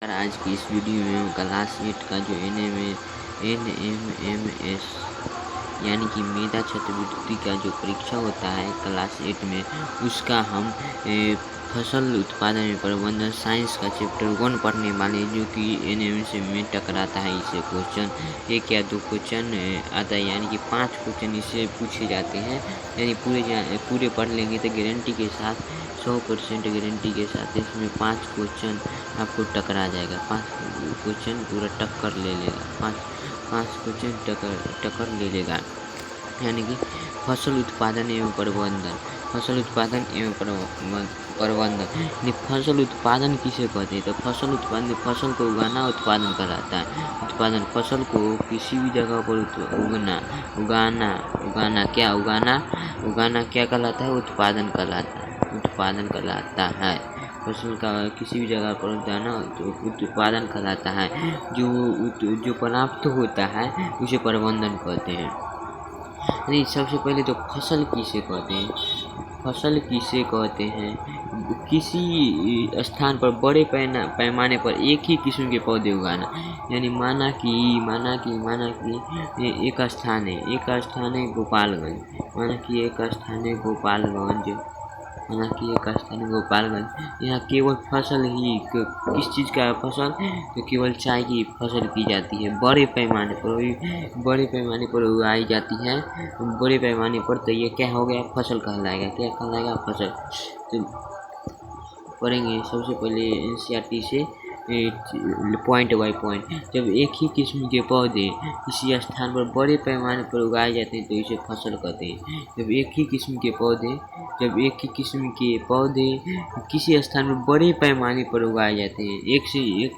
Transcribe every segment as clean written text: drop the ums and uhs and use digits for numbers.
आज की इस वीडियो में हम क्लास 8 का जो NMMS यानी कि मेधा छात्रवृत्ति का जो परीक्षा होता है क्लास 8 में, उसका हम फसल उत्पादन में प्रबंधन साइंस का चैप्टर 1 पढ़ने वाले हैं, जो कि NMMS में टकराता है। इससे क्वेश्चन एक या दो क्वेश्चन आता है, यानी कि 5 क्वेश्चन इससे पूछे जाते हैं। यानी पूरे पढ़ लेंगे तो गारंटी के साथ 100% गारंटी के साथ इसमें 5 क्वेश्चन आपको टकरा जाएगा। 5 क्वेश्चन पूरा टक्कर ले लेगा, 5 क्वेश्चन टक्कर ले लेगा। यानी कि फसल उत्पादन एवं प्रबंधन, फसल उत्पादन एवं प्रबंधन यानी फसल उत्पादन किसे कहते हैं? तो फसल उत्पादन, फसल को उगाना उत्पादन कहलाता है। उत्पादन फसल को किसी भी जगह पर उगाना क्या कहलाता है? उत्पादन कहलाता है। फसल का किसी भी जगह पर उगाना तो उत्पादन कहलाता है। जो प्राप्त होता है उसे प्रबंधन कहते हैं। नहीं, सबसे पहले तो फसल किसे कहते हैं? फसल किसे कहते हैं? किसी स्थान पर बड़े पैमाने पर एक ही किस्म के पौधे उगाना। यानी माना कि एक स्थान है गोपालगंज। यहाँ केवल फसल ही किस चीज़ का फसल? तो केवल चाय की फसल की जाती है। बड़े पैमाने पर उगाई जाती है। बड़े पैमाने पर, तो ये क्या हो गया? फसल कहलाएगा। क्या कहलाएगा? फसल। तो पढ़ेंगे सबसे पहले NCERT से पॉइंट बाय पॉइंट। जब एक ही किस्म के पौधे किसी स्थान पर बड़े पैमाने पर उगाए जाते हैं तो इसे फसल कहते हैं। जब एक ही किस्म के पौधे किसी स्थान पर बड़े पैमाने पर उगाए जाते हैं, एक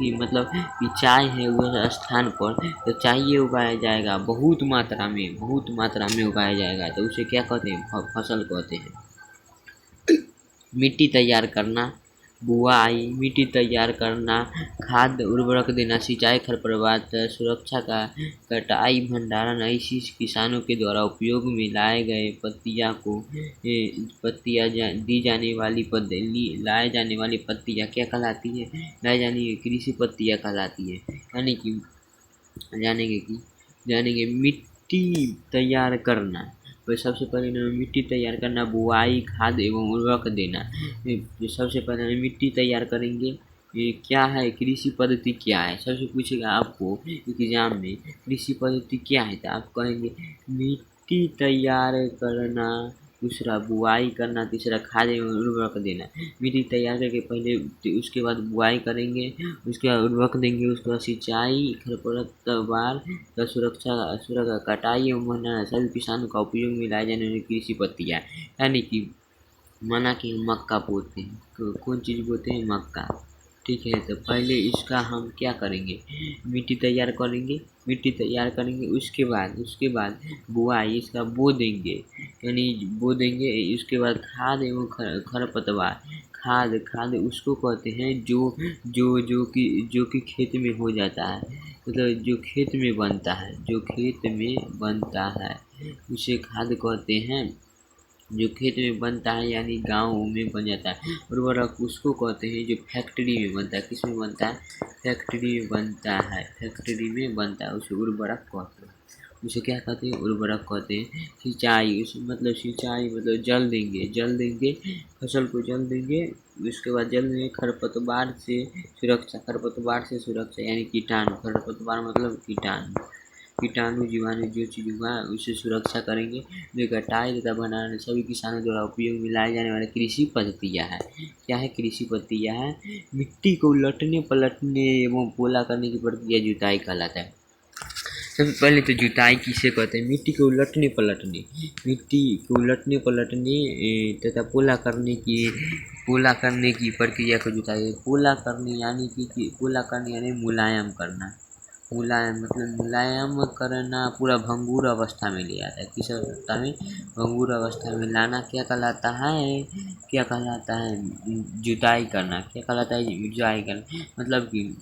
ही मतलब कि चाय है उस स्थान पर, तो चाय उगाया जाएगा बहुत मात्रा में उगाया जाएगा, तो उसे क्या कहते हैं? फसल कहते हैं। मिट्टी तैयार करना, बुआई, मिट्टी तैयार करना, खाद उर्वरक देना, सिंचाई, खरपतवार सुरक्षा का कटाई, भंडारण, ऐसी किसानों के द्वारा उपयोग में लाए गए लाए जाने वाली पत्तियां क्या कहलाती है? कृषि पत्तियां कहलाती है। यानी कि जानेंगे मिट्टी तैयार करना। तो सबसे पहले मिट्टी तैयार करना, बुआई, खाद एवं उर्वरक देना। सबसे पहले मिट्टी तैयार करेंगे। ये क्या है? कृषि पद्धति क्या है? सबसे पूछेगा आपको एग्जाम में, कृषि पद्धति क्या है? तो आप कहेंगे मिट्टी तैयार करना, दूसरा बुआई करना, तीसरा खाद एवं उर्वरक देना। मिट्टी तैयार करके पहले उसके बाद बुआई करेंगे, उसके बाद उर्वरक देंगे, उसके बाद सिंचाई, खरपतवार का सुरक्षा, कटाई एवं भंडारण सभी किसानों का उपयोग में लाए जाने वाली कृषि पत्तियां। यानी कि माना कि हम मक्का बोते हैं, तो कौन चीज़ बोते हैं? मक्का। ठीक है, तो पहले इसका हम क्या करेंगे? मिट्टी तैयार करेंगे, उसके बाद बुआई, इसका बो देंगे, उसके बाद खाद एवं खरपतवार। खाद उसको कहते हैं जो कि खेत में हो जाता है, मतलब जो खेत में बनता है उसे खाद कहते हैं। जो खेत में बनता है यानी गाँव में बन जाता है। उर्वरक उसको कहते हैं जो फैक्ट्री में बनता है। किस में बनता है? फैक्ट्री में बनता है, उसे उर्वरक कहते हैं। उसे क्या कहते हैं? उर्वरक कहते हैं। सिंचाई मतलब जल देंगे, फसल को जल देंगे। उसके बाद जल देंगे। खरपतवार से सुरक्षा यानी कीटाणु, खरपतवार मतलब कीटाणु जीवाणु जो चीज़ हुआ उसे सुरक्षा करेंगे। जो कटाई तथा भंडारण सभी किसानों द्वारा उपयोग में लाए जाने वाली कृषि पद्धतियाँ है। क्या है? कृषि पद्धतियाँ है। मिट्टी को उलटने पलटने एवं पोला करने की प्रक्रिया जुताई कहलाता है। सबसे पहले तो जुताई किसे कहते हैं? मिट्टी को उलटने पलटने तथा पोला करने की प्रक्रिया को जुताई। पोला करने यानी मुलायम करना। मुलायम करना, पूरा भंगुर अवस्था में ले आता है। किस अवस्था में? भंगुर अवस्था में लाना क्या कहलाता है? जुताई करना। क्या कहलाता है? जुताई करना। मतलब कि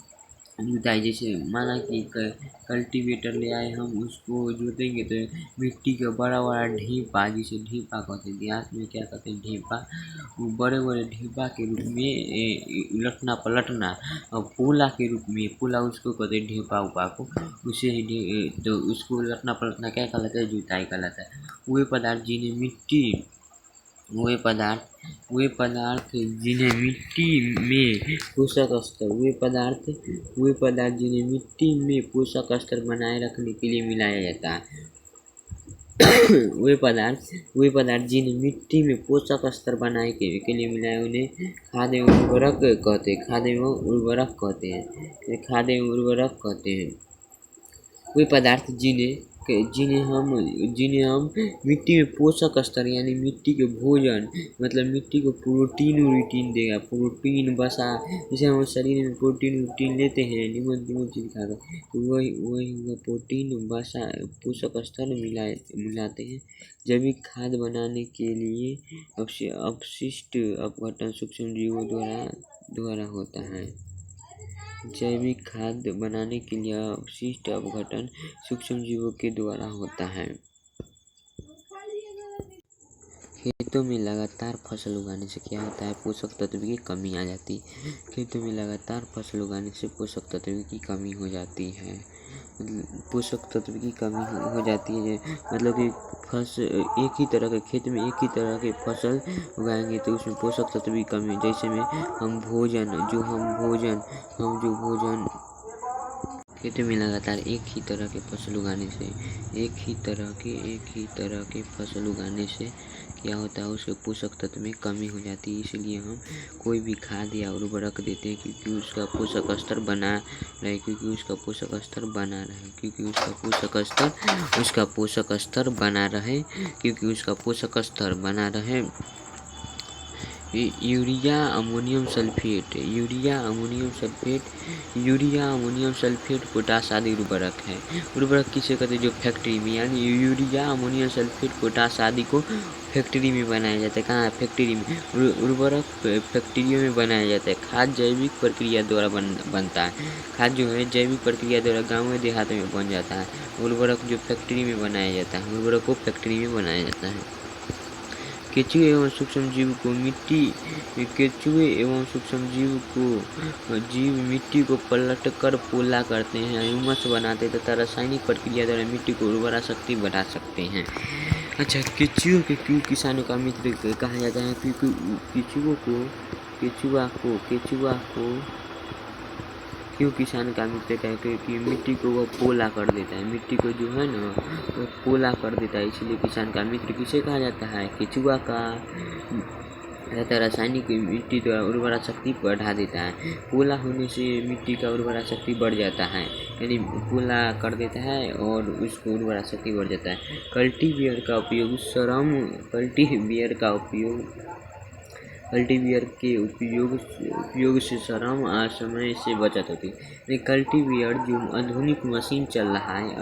जुताई, जैसे माना कि कल्टीवेटर ले आए, हम उसको जोतेंगे तो मिट्टी का बड़ा बड़ा ढेपा, जिसे ढेपा कहते हैं, देहात में क्या कहते हैं ढेपा, वो बड़े बड़े ढेपा के रूप में उलटना पलटना, और पोला के रूप में, पोला उसको कहते हैं ढेपा उपा को, उसे तो उसको उलटना पलटना क्या कहलाता है, जुताई कहलाता है। वे पदार्थ जिन्हें मिट्टी वे पदार्थ जिन्हें मिट्टी में पोषक स्तर वे पदार्थ जिन्हें मिट्टी में पोषक स्तर बनाए रखने के लिए मिलाया जाता है। वे पदार्थ जिन्हें मिट्टी में पोषक स्तर बनाए के लिए मिलाए, उन्हें खाद एवं उर्वरक कहते हैं। खाद एवं उर्वरक कहते हैं। वे पदार्थ जिन्हें हम मिट्टी में पोषक स्तर यानी मिट्टी के भोजन, मतलब मिट्टी को प्रोटीन देगा, प्रोटीन वसा, जैसे हम शरीर में प्रोटीन लेते हैं निमन चीज खाकर, तो वही प्रोटीन वसा पोषक स्तर मिलाते हैं। जैविक खाद बनाने के लिए अपशिष्ट अपघटन सूक्ष्म जीवों द्वारा होता है। जैविक खाद बनाने के लिए अपशिष्ट अपघटन सूक्ष्म जीवों के द्वारा होता है। खेतों में लगातार फसल उगाने से क्या होता है, पोषक तत्व की कमी आ जाती है। खेतों में लगातार फसल उगाने से पोषक तत्व की कमी हो जाती है। पोषक तत्व की कमी हो जाती है, मतलब कि एक ही तरह के खेत में एक ही तरह के फसल उगाएंगे तो उसमें पोषक तत्व की कमी, जैसे में हम जो भोजन खेत में लगातार एक ही तरह के फसल उगाने से क्या होता है, उसके पोषक तत्व में कमी हो जाती है। इसलिए हम कोई भी खाद या उर्वरक देते हैं क्योंकि उसका पोषक स्तर बना रहे, क्योंकि उसका पोषक स्तर बना रहे। यूरिया अमोनियम सल्फेट पोटास आदि उर्वरक है। उर्वरक किसे कहते हैं, जो फैक्ट्री में, यानी यूरिया अमोनियम सल्फेट पोटास आदि को फैक्ट्री में बनाया जाता है। कहाँ, फैक्ट्री में। उर्वरक फैक्ट्रियों में बनाया जाता है। खाद जैविक प्रक्रिया द्वारा बनता है। खाद जो है जैविक प्रक्रिया द्वारा गाँव देहात में बन जाता है। उर्वरक जो फैक्ट्री में बनाया जाता है, उर्वरक को फैक्ट्री में बनाया जाता है। केंचुए एवं सूक्ष्म जीव मिट्टी को पलटकर पोला करते हैं, ह्यूमस बनाते हैं तथा रासायनिक प्रक्रिया द्वारा मिट्टी को उर्वरा शक्ति बढ़ा सकते हैं। अच्छा, केंचुए के क्यों किसानों का मित्र कहा जाता है, क्योंकि केंचुआ को क्यों किसान का मित्र कहते हैं, कि मिट्टी को वह पोला कर देता है, मिट्टी को जो है ना वो पोला कर देता है, इसलिए किसान का मित्र किसे कहा जाता है, केंचुआ का। रहता है रासायनिक मिट्टी द्वारा उर्वरा शक्ति बढ़ा देता है। पोला होने से मिट्टी का उर्वरा शक्ति बढ़ जाता है, यानी पोला कर देता है और उसको उर्वरा शक्ति बढ़ जाता है। कल्टीवेटर के उपयोग से श्रम और समय से बचत होती है। कल्टीवेटर जो आधुनिक मशीन चल रहा है,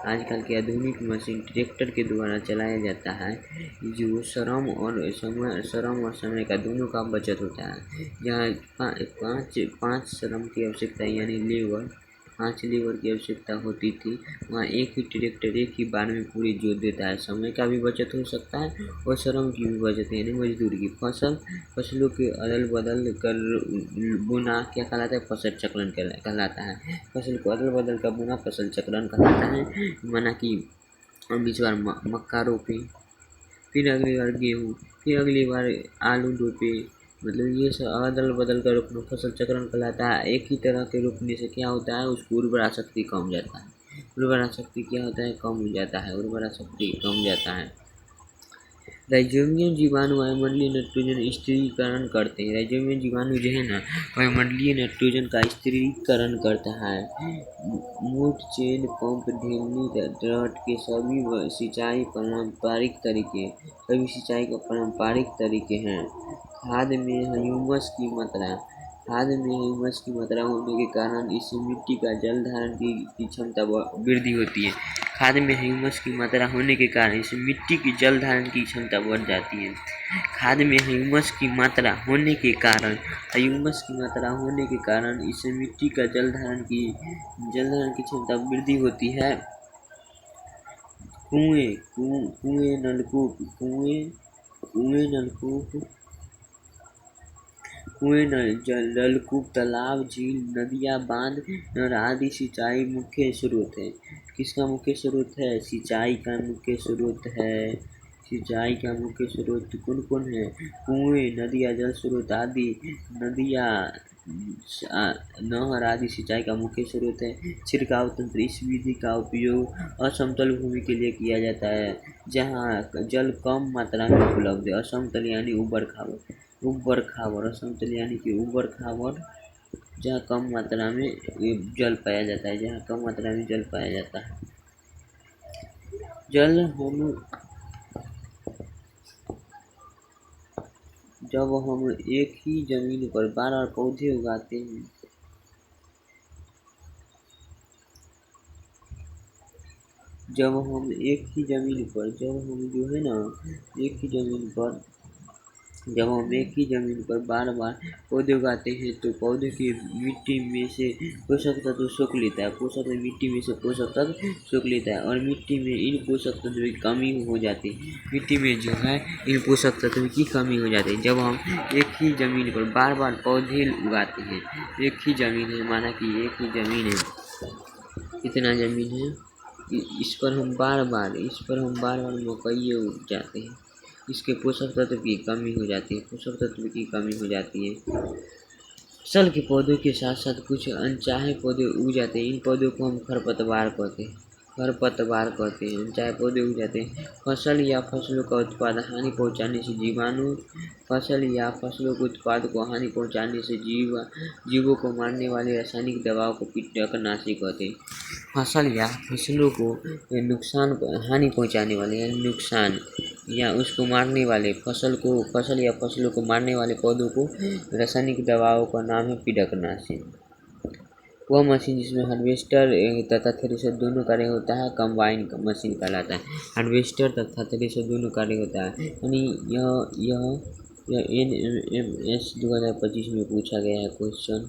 आजकल की आधुनिक मशीन ट्रैक्टर के द्वारा चलाया जाता है, जो श्रम और समय का दोनों का बचत होता है। जहाँ पाँच श्रम की आवश्यकता यानी 5 लेबर की आवश्यकता होती थी, वहाँ एक ही ट्रैक्टर एक ही बार में पूरी जोत देता है। समय का भी बचत हो सकता है और श्रम की भी बचत, यानी मजदूर की। फसलों के अदल बदल कर बुना क्या कहलाता है, फसल चक्रण कहलाता है। फसल को अदल बदल कर बुना फसल चक्रण कहलाता है। माना कि हम इस बार मक्का रोपे, फिर अगली बार गेहूँ, फिर अगली बार आलू रोपे, मतलब ये सब अदल बदल कर रोपना फसल चक्रण कहलाता है। एक ही तरह के रोपने से क्या होता है, उसको उर्वरा शक्ति कम जाता है। उर्वरा शक्ति क्या होता है, कम हो जाता है, उर्वरा शक्ति कम जाता है। राइजोबियम जीवाणु वायुमंडलीय नाइट्रोजन स्थिरीकरण करते हैं। राइजोबियम जीवाणु जो है ना, वायुमंडलीय नाइट्रोजन का स्थिरीकरण करता है। मूट चेन पंप ढेलनी रट के सभी सिंचाई का पारंपरिक तरीके हैं। खाद में ह्यूमस की मात्रा होने के कारण इससे मिट्टी का जल धारण की क्षमता वृद्धि होती है। खाद में ह्यूमस की मात्रा होने के कारण इस मिट्टी की जल धारण की क्षमता बढ़ जाती है। खाद में ह्यूमस की मात्रा होने के कारण इससे मिट्टी का जल धारण की क्षमता वृद्धि होती है। नलकूप, तालाब, झील, नदियाँ, बांध, नहर आदि सिंचाई मुख्य स्रोत है। किसका मुख्य स्रोत है? सिंचाई का मुख्य स्रोत है। सिंचाई का मुख्य स्रोत कौन कौन है? कुएं, नदियाँ, जल स्रोत आदि, नहर आदि सिंचाई का मुख्य स्रोत है। छिड़काव तंत्र, इस विधि का उपयोग असमतल भूमि के लिए किया जाता है जहाँ जल कम मात्रा में उपलब्ध है। असमतल यानी ऊबड़ खाबड़, असमतल यानी कि ऊबड़ खाबड़, जहाँ कम मात्रा में जल पाया जाता है। जब हम एक ही जमीन पर बार बार पौधे उगाते हैं, जब हम एक ही जमीन पर बार बार पौधे उगाते हैं तो पौधे की मिट्टी में से पोषक तत्व सोख लेता है। और मिट्टी में इन पोषक तत्व की कमी हो जाती है। जब हम एक ही जमीन पर बार बार पौधे उगाते हैं, एक ही जमीन है, माना कि एक ही जमीन है, इतना जमीन है, इस पर हम बार बार मकई उपजाते हैं। इसके पोषक तत्व की कमी हो जाती है। फसल के पौधों के साथ साथ कुछ अनचाहे पौधे उग जाते हैं। इन पौधों को हम खरपतवार कहते हैं। अनचाहे पौधे उग जाते हैं। फसल या फसलों का उत्पाद हानि पहुंचाने से जीवों को मारने वाले रासायनिक दवाओं को कीटनाशी कहते हैं। फसल या फसलों को हानि पहुंचाने वाले यानी नुकसान या उसको मारने वाले फसल या फसलों को मारने वाले पौधों को रासायनिक दवाओं का नाम है कीटनाशी। वह मशीन जिसमें हार्वेस्टर तथा थ्रेशर दोनों कार्य होता है कंबाइन मशीन कहलाता है। हार्वेस्टर तथा थ्रेशर दोनों कार्य होता है। यानी यह NMS 2025 में पूछा गया है क्वेश्चन।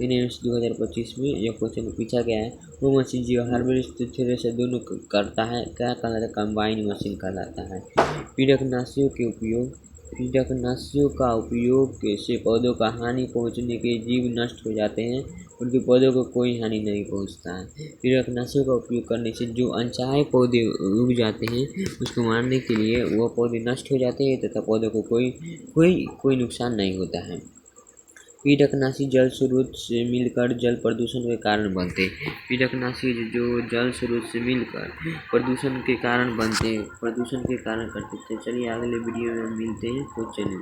NMS 2025 में यह क्वेश्चन पूछा गया है। वो मशीन जो हार्वेस्टर थ्रेशर दोनों करता है क्या कहलाता है? कंबाइन मशीन कहलाता है। कीटनाशियों का उपयोग से पौधों का हानि पहुंचने के जीव नष्ट हो जाते हैं, परंतु पौधों को कोई हानि नहीं पहुंचता है। कीटनाशियों का उपयोग करने से जो अनचाहे पौधे उग जाते हैं उसको मारने के लिए वह पौधे नष्ट हो जाते हैं तथा पौधों को कोई नुकसान नहीं होता है। कीटनाशी जल स्रोत से मिलकर जल प्रदूषण के कारण बनते हैं। कीटनाशी जो जल स्रोत से मिलकर प्रदूषण के कारण करते हैं। चलिए अगले वीडियो में मिलते हैं।